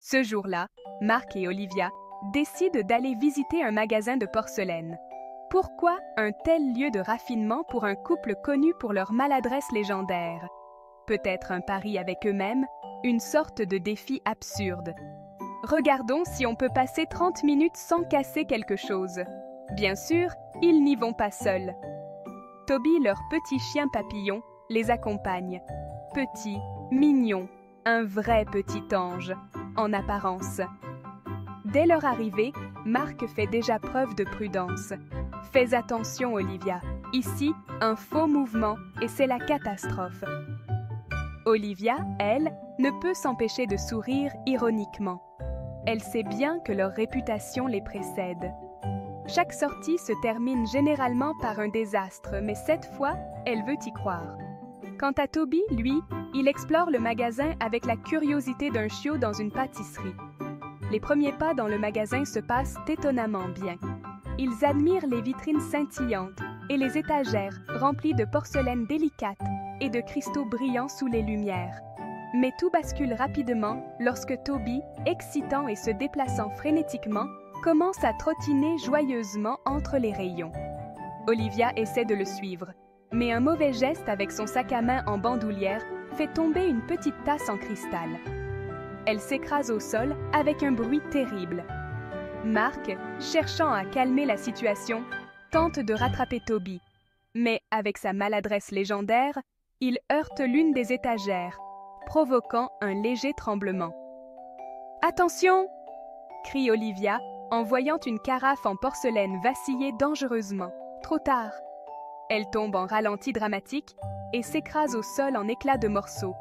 Ce jour-là, Marc et Olivia décident d'aller visiter un magasin de porcelaine. Pourquoi un tel lieu de raffinement pour un couple connu pour leur maladresse légendaire? Peut-être un pari avec eux-mêmes, une sorte de défi absurde. Regardons si on peut passer 30 minutes sans casser quelque chose. Bien sûr, ils n'y vont pas seuls. Toby, leur petit chien papillon, les accompagne. Petit, mignon, un vrai petit ange, en apparence. Dès leur arrivée, Marc fait déjà preuve de prudence. « Fais attention, Olivia. Ici, un faux mouvement et c'est la catastrophe. » Olivia, elle, ne peut s'empêcher de sourire ironiquement. Elle sait bien que leur réputation les précède. Chaque sortie se termine généralement par un désastre, mais cette fois, elle veut y croire. Quant à Toby, lui, il explore le magasin avec la curiosité d'un chiot dans une pâtisserie. Les premiers pas dans le magasin se passent étonnamment bien. Ils admirent les vitrines scintillantes et les étagères remplies de porcelaine délicate et de cristaux brillants sous les lumières. Mais tout bascule rapidement lorsque Toby, excitant et se déplaçant frénétiquement, commence à trottiner joyeusement entre les rayons. Olivia essaie de le suivre, mais un mauvais geste avec son sac à main en bandoulière fait tomber une petite tasse en cristal. Elle s'écrase au sol avec un bruit terrible. Marc, cherchant à calmer la situation, tente de rattraper Toby. Mais avec sa maladresse légendaire, il heurte l'une des étagères, provoquant un léger tremblement. « Attention !» crie Olivia en voyant une carafe en porcelaine vaciller dangereusement. Trop tard. Elle tombe en ralenti dramatique et s'écrase au sol en éclats de morceaux.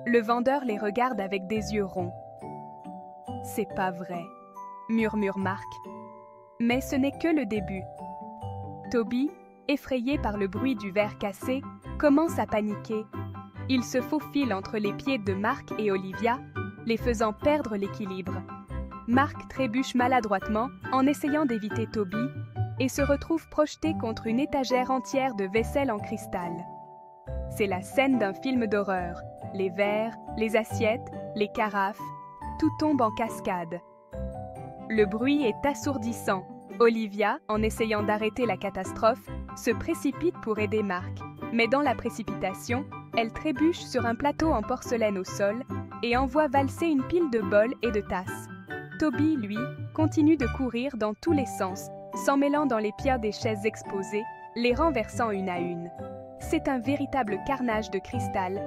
Le vendeur les regarde avec des yeux ronds. « C'est pas vrai !» murmure Marc. Mais ce n'est que le début. Toby, effrayé par le bruit du verre cassé, commence à paniquer. Il se faufile entre les pieds de Marc et Olivia, les faisant perdre l'équilibre. Marc trébuche maladroitement en essayant d'éviter Toby et se retrouve projeté contre une étagère entière de vaisselle en cristal. C'est la scène d'un film d'horreur. Les verres, les assiettes, les carafes, tout tombe en cascade. Le bruit est assourdissant. Olivia, en essayant d'arrêter la catastrophe, se précipite pour aider Marc. Mais dans la précipitation, elle trébuche sur un plateau en porcelaine au sol et envoie valser une pile de bols et de tasses. Toby, lui, continue de courir dans tous les sens, s'en mêlant dans les pierres des chaises exposées, les renversant une à une. C'est un véritable carnage de cristal,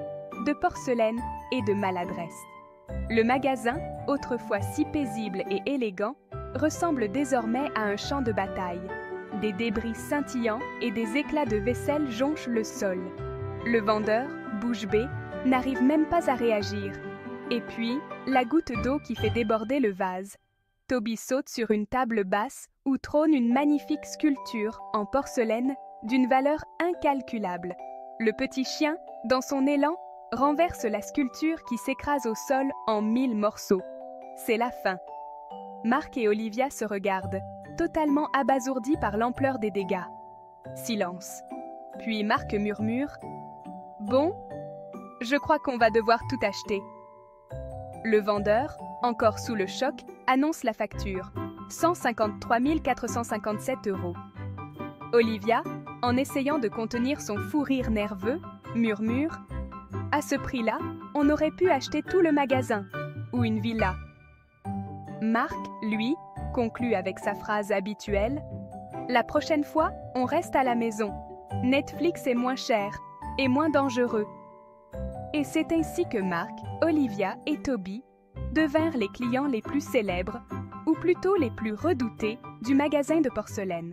de porcelaine et de maladresse. Le magasin, autrefois si paisible et élégant, ressemble désormais à un champ de bataille. Des débris scintillants et des éclats de vaisselle jonchent le sol. Le vendeur, bouche bée, n'arrive même pas à réagir. Et puis, la goutte d'eau qui fait déborder le vase. Toby saute sur une table basse où trône une magnifique sculpture en porcelaine d'une valeur incalculable. Le petit chien, dans son élan, renverse la sculpture qui s'écrase au sol en 1000 morceaux. C'est la fin. Marc et Olivia se regardent, totalement abasourdis par l'ampleur des dégâts. Silence. Puis Marc murmure « Bon, je crois qu'on va devoir tout acheter. » Le vendeur, encore sous le choc, annonce la facture – 153 457 €. Olivia, en essayant de contenir son fou rire nerveux, murmure « À ce prix-là, on aurait pu acheter tout le magasin ou une villa. » Marc, lui, conclut avec sa phrase habituelle « La prochaine fois, on reste à la maison. Netflix est moins cher et moins dangereux. » Et c'est ainsi que Marc, Olivia et Toby devinrent les clients les plus célèbres, ou plutôt les plus redoutés, du magasin de porcelaine.